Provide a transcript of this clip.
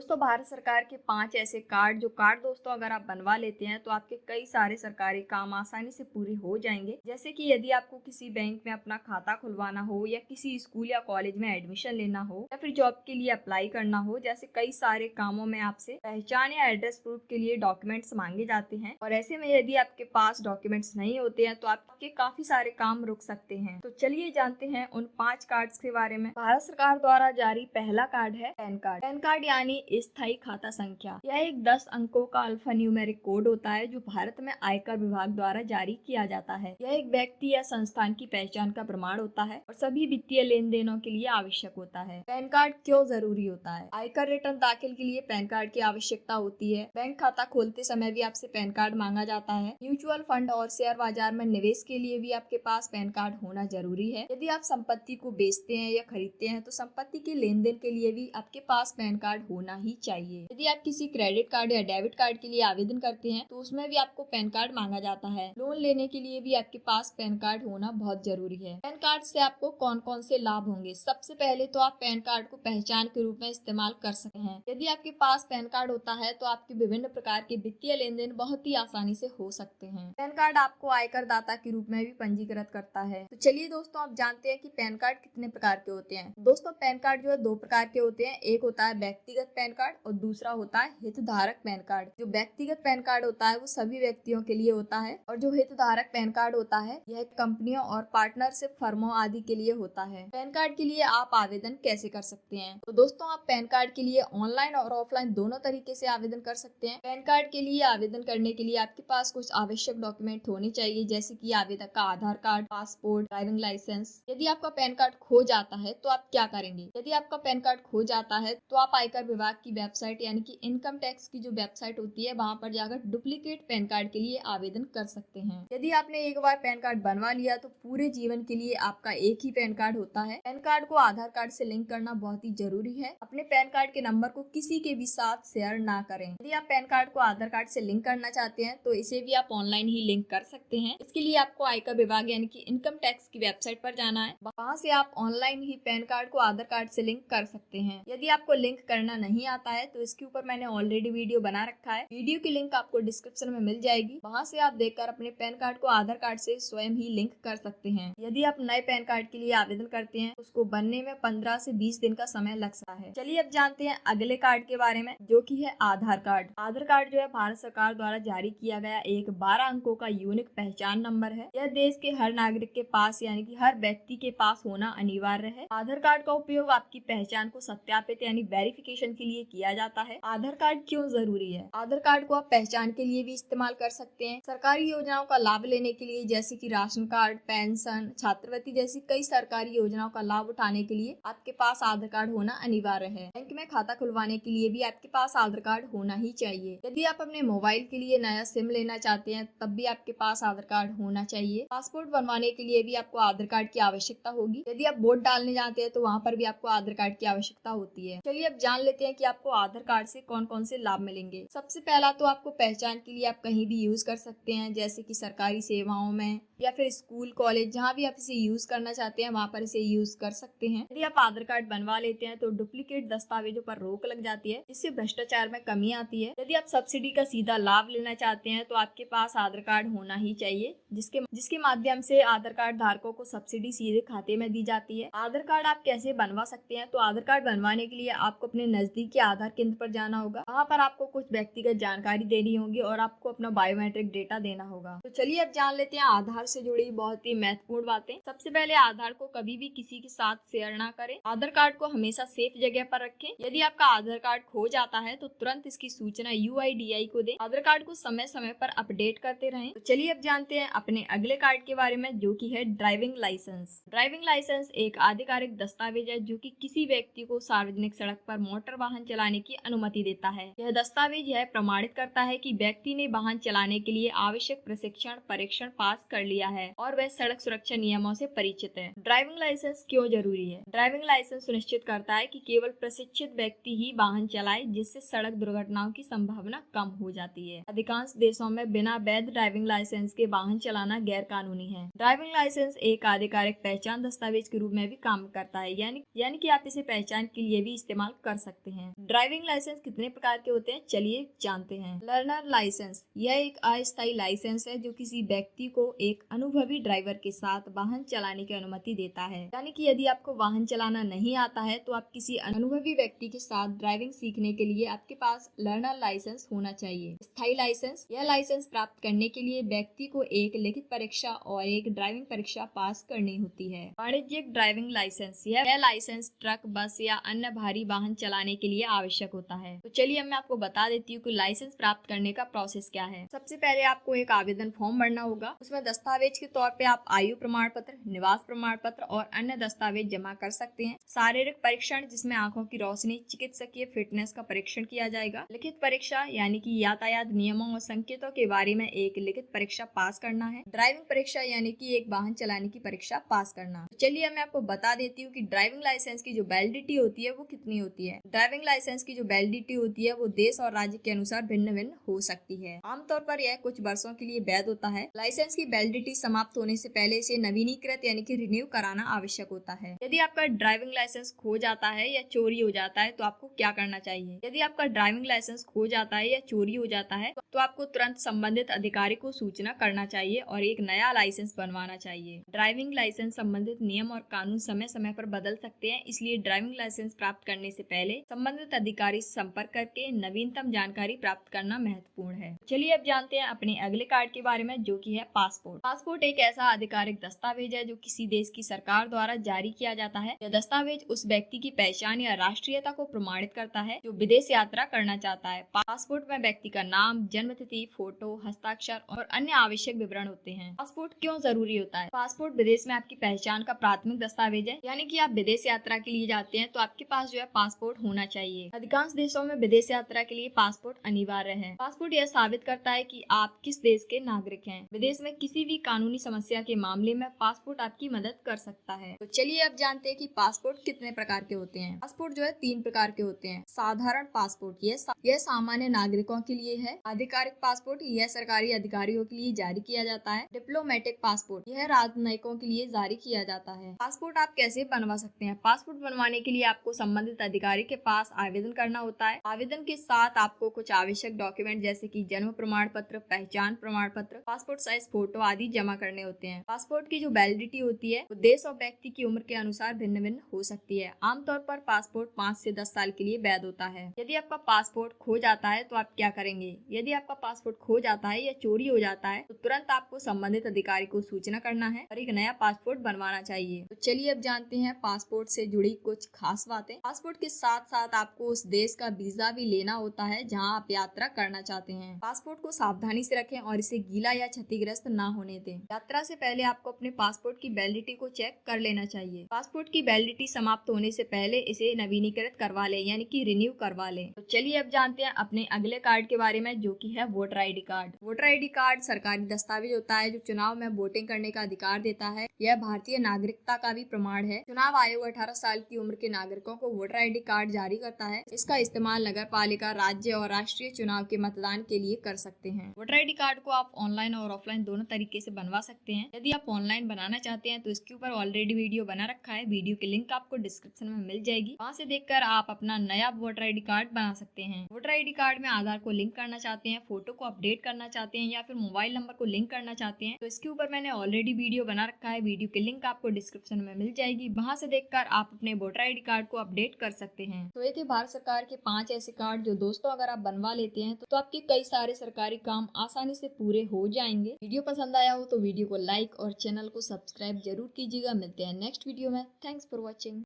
दोस्तों भारत सरकार के 5 ऐसे कार्ड दोस्तों अगर आप बनवा लेते हैं तो आपके कई सारे सरकारी काम आसानी से पूरे हो जाएंगे। जैसे कि यदि आपको किसी बैंक में अपना खाता खुलवाना हो या किसी स्कूल या कॉलेज में एडमिशन लेना हो या फिर जॉब के लिए अप्लाई करना हो, जैसे कई सारे कामों में आपसे पहचान या एड्रेस प्रूफ के लिए डॉक्यूमेंट्स मांगे जाते हैं और ऐसे में यदि आपके पास डॉक्यूमेंट्स नहीं होते हैं तो आपके काफी सारे काम रुक सकते हैं। तो चलिए जानते हैं उन 5 कार्ड्स के बारे में। भारत सरकार द्वारा जारी पहला कार्ड है पैन कार्ड। पैन कार्ड यानी स्थायी खाता संख्या। यह एक 10 अंकों का अल्फा न्यूमेरिक कोड होता है जो भारत में आयकर विभाग द्वारा जारी किया जाता है। यह एक व्यक्ति या संस्थान की पहचान का प्रमाण होता है और सभी वित्तीय लेन देनों के लिए आवश्यक होता है। पैन कार्ड क्यों जरूरी होता है? आयकर रिटर्न दाखिल के लिए पैन कार्ड की आवश्यकता होती है। बैंक खाता खोलते समय भी आपसे पैन कार्ड मांगा जाता है। म्यूचुअल फंड और शेयर बाजार में निवेश के लिए भी आपके पास पैन कार्ड होना जरूरी है। यदि आप संपत्ति को बेचते हैं या खरीदते हैं तो संपत्ति के लेन देन के लिए भी आपके पास पैन कार्ड होना ही चाहिए। यदि आप किसी क्रेडिट कार्ड या डेबिट कार्ड के लिए आवेदन करते हैं तो उसमें भी आपको पैन कार्ड मांगा जाता है। लोन लेने के लिए भी आपके पास पैन कार्ड होना बहुत जरूरी है। पैन कार्ड से आपको कौन कौन से लाभ होंगे? सबसे पहले तो आप पैन कार्ड को पहचान के रूप में इस्तेमाल कर सकते हैं। यदि आपके पास पैन कार्ड होता है तो आपके विभिन्न प्रकार के वित्तीय लेन देन बहुत ही आसानी से हो सकते हैं। पैन कार्ड आपको आयकर दाता के रूप में भी पंजीकृत करता है। तो चलिए दोस्तों आप जानते हैं कि पैन कार्ड कितने प्रकार के होते हैं। दोस्तों पैन कार्ड जो है 2 प्रकार के होते हैं। एक होता है व्यक्तिगत पैन कार्ड और दूसरा होता है हितधारक पैन कार्ड। जो व्यक्तिगत पैन कार्ड होता है वो सभी व्यक्तियों के लिए होता है और जो हितधारक पैन कार्ड होता है यह कंपनियों और पार्टनरशिप फर्मों आदि के लिए होता है। पैन कार्ड के लिए आप आवेदन कैसे कर सकते हैं? तो दोस्तों आप पैन कार्ड के लिए ऑनलाइन और ऑफलाइन दोनों तरीके से आवेदन कर सकते हैं। पैन कार्ड के लिए आवेदन करने के लिए आपके पास कुछ आवश्यक डॉक्यूमेंट होने चाहिए, जैसे कि आवेदक का आधार कार्ड, पासपोर्ट, ड्राइविंग लाइसेंस। यदि आपका पैन कार्ड खो जाता है तो आप क्या करेंगे? यदि आपका पैन कार्ड खो जाता है तो आप आयकर विभाग की वेबसाइट यानी कि इनकम टैक्स की जो वेबसाइट होती है वहां पर जाकर डुप्लीकेट पैन कार्ड के लिए आवेदन कर सकते हैं। यदि आपने एक बार पैन कार्ड बनवा लिया तो पूरे जीवन के लिए आपका एक ही पैन कार्ड होता है। पैन कार्ड को आधार कार्ड से लिंक करना बहुत ही जरूरी है। अपने पैन कार्ड के नंबर को किसी के भी साथ शेयर ना करें। यदि आप पैन कार्ड को आधार कार्ड से लिंक करना चाहते हैं तो इसे भी आप ऑनलाइन ही लिंक कर सकते हैं। इसके लिए आपको आयकर विभाग यानी कि इनकम टैक्स की वेबसाइट पर जाना है। वहाँ से आप ऑनलाइन ही पैन कार्ड को आधार कार्ड से लिंक कर सकते हैं। यदि आपको लिंक करना नहीं आता है तो इसके ऊपर मैंने ऑलरेडी वीडियो बना रखा है। वीडियो की लिंक आपको डिस्क्रिप्शन में मिल जाएगी। वहाँ से आप देखकर अपने पैन कार्ड को आधार कार्ड से स्वयं ही लिंक कर सकते हैं। यदि आप नए पैन कार्ड के लिए आवेदन करते हैं उसको बनने में 15 से 20 दिन का समय लग सकता है। चलिए अब जानते हैं अगले कार्ड के बारे में, जो कि है आधार कार्ड। आधार कार्ड जो है भारत सरकार द्वारा जारी किया गया एक 12 अंकों का यूनिक पहचान नंबर है। यह देश के हर नागरिक के पास यानी कि हर व्यक्ति के पास होना अनिवार्य है। आधार कार्ड का उपयोग आपकी पहचान को सत्यापित यानी वेरिफिकेशन के लिए किया जाता है। आधार कार्ड क्यों जरूरी है? आधार कार्ड को आप पहचान के लिए भी इस्तेमाल कर सकते हैं। सरकारी योजनाओं का लाभ लेने के लिए, जैसे कि राशन कार्ड, पेंशन, छात्रवृत्ति जैसी कई सरकारी योजनाओं का लाभ उठाने के लिए आपके पास आधार कार्ड होना अनिवार्य है। बैंक में खाता खुलवाने के लिए भी आपके पास आधार कार्ड होना ही चाहिए। यदि आप अपने मोबाइल के लिए नया सिम लेना चाहते हैं तब भी आपके पास आधार कार्ड होना चाहिए। पासपोर्ट बनवाने के लिए भी आपको आधार कार्ड की आवश्यकता होगी। यदि आप वोट डालने जाते हैं तो वहाँ पर भी आपको आधार कार्ड की आवश्यकता होती है। चलिए अब जान लेते हैं कि आपको आधार कार्ड से कौन कौन से लाभ मिलेंगे। सबसे पहला तो आपको पहचान के लिए आप कहीं भी यूज कर सकते हैं, जैसे कि सरकारी सेवाओं में या फिर स्कूल, कॉलेज, जहाँ भी आप इसे यूज करना चाहते हैं वहाँ पर इसे यूज कर सकते हैं। यदि आप आधार कार्ड बनवा लेते हैं तो डुप्लीकेट दस्तावेजों पर रोक लग जाती है, जिससे भ्रष्टाचार में कमी आती है। यदि आप सब्सिडी का सीधा लाभ लेना चाहते हैं तो आपके पास आधार कार्ड होना ही चाहिए, जिसके माध्यम से आधार कार्ड धारकों को सब्सिडी सीधे खाते में दी जाती है। आधार कार्ड आप कैसे बनवा सकते हैं? तो आधार कार्ड बनवाने के लिए आपको अपने नजदीकी आधार केंद्र पर जाना होगा। वहाँ पर आपको कुछ व्यक्तिगत जानकारी देनी होगी और आपको अपना बायोमेट्रिक डेटा देना होगा। तो चलिए अब जान लेते हैं आधार से जुड़ी बहुत ही महत्वपूर्ण बातें। सबसे पहले आधार को कभी भी किसी के साथ शेयर ना करें। आधार कार्ड को हमेशा सेफ जगह पर रखें। यदि आपका आधार कार्ड खो जाता है तो तुरंत इसकी सूचना UIDAI को दें। आधार कार्ड को समय समय पर अपडेट करते रहें। तो चलिए अब जानते हैं अपने अगले कार्ड के बारे में, जो कि है ड्राइविंग लाइसेंस। ड्राइविंग लाइसेंस एक आधिकारिक दस्तावेज है जो कि किसी व्यक्ति को सार्वजनिक सड़क पर मोटर वाहन चलाने की अनुमति देता है। यह दस्तावेज यह प्रमाणित करता है कि व्यक्ति ने वाहन चलाने के लिए आवश्यक प्रशिक्षण परीक्षण पास कर लिया है और वह सड़क सुरक्षा नियमों से परिचित है। ड्राइविंग लाइसेंस क्यों जरूरी है? ड्राइविंग लाइसेंस सुनिश्चित करता है कि केवल प्रशिक्षित व्यक्ति ही वाहन चलाए, जिससे सड़क दुर्घटनाओं की संभावना कम हो जाती है। अधिकांश देशों में बिना वैध ड्राइविंग लाइसेंस के वाहन चलाना गैर कानूनी है। ड्राइविंग लाइसेंस एक आधिकारिक पहचान दस्तावेज के रूप में भी काम करता है, यानी कि आप इसे पहचान के लिए भी इस्तेमाल कर सकते हैं। ड्राइविंग लाइसेंस कितने प्रकार के होते हैं, चलिए जानते हैं। लर्नर लाइसेंस, यह एक अस्थायी लाइसेंस है जो किसी व्यक्ति को एक अनुभवी ड्राइवर के साथ वाहन चलाने की अनुमति देता है। यानी कि यदि आपको वाहन चलाना नहीं आता है तो आप किसी अनुभवी व्यक्ति के साथ ड्राइविंग सीखने के लिए आपके पास लर्नर लाइसेंस होना चाहिए। स्थायी लाइसेंस, यह लाइसेंस प्राप्त करने के लिए व्यक्ति को एक लिखित परीक्षा और एक ड्राइविंग परीक्षा पास करनी होती है। वाणिज्यिक ड्राइविंग लाइसेंस, यह लाइसेंस ट्रक, बस या अन्य भारी वाहन चलाने के लिए आवश्यक होता है। तो चलिए मैं आपको बता देती हूँ कि लाइसेंस प्राप्त करने का प्रोसेस क्या है। सबसे पहले आपको एक आवेदन फॉर्म भरना होगा। उसमें दस्तावेज के तौर पे आप आयु प्रमाण पत्र, निवास प्रमाण पत्र और अन्य दस्तावेज जमा कर सकते हैं। शारीरिक परीक्षण, जिसमें आंखों की रोशनी, चिकित्सकीय फिटनेस का परीक्षण किया जाएगा। लिखित परीक्षा, यानी कि यातायात नियमों और संकेतों के बारे में एक लिखित परीक्षा पास करना है। ड्राइविंग परीक्षा, यानी कि एक वाहन चलाने की परीक्षा पास करना। तो चलिए मैं आपको बता देती हूँ कि ड्राइविंग लाइसेंस की जो वैलिडिटी होती है वो कितनी होती है। ड्राइविंग लाइसेंस की जो वैलिडिटी होती है वो देश और राज्य के अनुसार भिन्न भिन्न हो सकती है। आमतौर पर यह कुछ वर्षों के लिए वैध होता है। लाइसेंस की वैलिडिटी समाप्त होने से पहले इसे नवीनीकृत यानी कि रिन्यू कराना आवश्यक होता है। यदि आपका ड्राइविंग लाइसेंस खो जाता है या चोरी हो जाता है तो आपको क्या करना चाहिए? यदि आपका ड्राइविंग लाइसेंस खो जाता है या चोरी हो जाता है तो आपको तुरंत संबंधित अधिकारी को सूचना करना चाहिए और एक नया लाइसेंस बनवाना चाहिए। ड्राइविंग लाइसेंस संबंधित नियम और कानून समय समय पर बदल सकते हैं, इसलिए ड्राइविंग लाइसेंस प्राप्त करने से पहले संबंधित अधिकारी से संपर्क करके नवीनतम जानकारी प्राप्त करना महत्वपूर्ण है। चलिए अब जानते हैं अपने अगले कार्ड के बारे में, जो कि है पासपोर्ट। पासपोर्ट एक ऐसा आधिकारिक दस्तावेज है जो किसी देश की सरकार द्वारा जारी किया जाता है। यह दस्तावेज उस व्यक्ति की पहचान या राष्ट्रीयता को प्रमाणित करता है जो विदेश यात्रा करना चाहता है। पासपोर्ट में व्यक्ति का नाम, जन्म तिथि, फोटो, हस्ताक्षर और अन्य आवश्यक विवरण होते हैं। पासपोर्ट क्यों जरूरी होता है? पासपोर्ट विदेश में आपकी पहचान का प्राथमिक दस्तावेज है, यानी कि आप विदेश यात्रा के लिए जाते हैं तो आपके पास जो है पासपोर्ट होना चाहिए। अधिकांश देशों में विदेश यात्रा के लिए पासपोर्ट अनिवार्य है। पासपोर्ट यह साबित करता है कि आप किस देश के नागरिक हैं। विदेश में किसी भी कानूनी समस्या के मामले में पासपोर्ट आपकी मदद कर सकता है। तो चलिए अब जानते हैं कि पासपोर्ट कितने प्रकार के होते हैं। पासपोर्ट जो है 3 प्रकार के होते हैं। साधारण पासपोर्ट, यह सामान्य नागरिकों के लिए है। आधिकारिक पासपोर्ट, यह सरकारी अधिकारियों के लिए जारी किया जाता है। डिप्लोमेटिक पासपोर्ट, यह राजनयिकों के लिए जारी किया जाता है। पासपोर्ट आप कैसे बनवा सकते हैं? पासपोर्ट बनवाने के लिए आपको संबंधित अधिकारी के पास आवेदन करना होता है। आवेदन के साथ आपको कुछ आवश्यक डॉक्यूमेंट जैसे कि जन्म प्रमाण पत्र, पहचान प्रमाण पत्र, पासपोर्ट साइज फोटो आदि जमा करने होते हैं। पासपोर्ट की जो वैलिडिटी होती है वो देश और व्यक्ति की उम्र के अनुसार भिन्न भिन्न हो सकती है। आमतौर पर पासपोर्ट 5 से 10 साल के लिए वैध होता है। यदि आपका पासपोर्ट खो जाता है तो आप क्या करेंगे? यदि आपका पासपोर्ट खो जाता है या चोरी हो जाता है तो तुरंत आपको संबंधित अधिकारी को सूचना करना है और एक नया पासपोर्ट बनवाना चाहिए। तो चलिए अब जानते हैं पासपोर्ट से जुड़ी कुछ खास बातें। पासपोर्ट के साथ साथ आपको उस देश का वीजा भी लेना होता है जहां आप यात्रा करना चाहते हैं। पासपोर्ट को सावधानी से रखें और इसे गीला या क्षतिग्रस्त ना होने दें। यात्रा से पहले आपको अपने पासपोर्ट की वैलिडिटी को चेक कर लेना चाहिए। पासपोर्ट की वैलिडिटी समाप्त होने से पहले इसे नवीनीकृत करवा लें, यानी कि रिन्यू करवा लें। तो चलिए अब जानते हैं अपने अगले कार्ड के बारे में, जो कि है voter ID card. Voter ID card सरकारी दस्तावेज होता है जो चुनाव में वोटिंग करने का अधिकार देता है। यह भारतीय नागरिकता का भी प्रमाण है। चुनाव आयोग 18 साल की उम्र के नागरिकों को वोटर ID कार्ड जारी करता है। इसका इस्तेमाल नगर पालिका, राज्य और राष्ट्रीय चुनाव के मतदान के लिए कर सकते हैं। वोटर ID कार्ड को आप ऑनलाइन और ऑफलाइन दोनों तरीके से बनवा सकते हैं। यदि आप ऑनलाइन बनाना चाहते हैं तो इसके ऊपर ऑलरेडी वीडियो बना रखा है। वीडियो की लिंक आपको डिस्क्रिप्शन में मिल जाएगी, वहाँ से देखकर आप अपना नया वोटर ID कार्ड बना सकते हैं। वोटर ID कार्ड में आधार को लिंक करना चाहते हैं, फोटो को अपडेट करना चाहते हैं या फिर मोबाइल नंबर को लिंक करना चाहते हैं तो इसके ऊपर मैंने ऑलरेडी वीडियो बना रखा है। वीडियो की लिंक आपको डिस्क्रिप्शन में मिल जाएगी, वहाँ से देखकर आप अपने वोटर ID कार्ड को अपडेट कर सकते हैं। तो ये थे भारत सरकार के 5 ऐसे कार्ड जो दोस्तों अगर आप बनवा लेते हैं तो आपके कई सारे सरकारी काम आसानी से पूरे हो जाएंगे। वीडियो पसंद आया हो तो वीडियो को लाइक और चैनल को सब्सक्राइब जरूर कीजिएगा। मिलते हैं नेक्स्ट वीडियो में। Thanks for watching.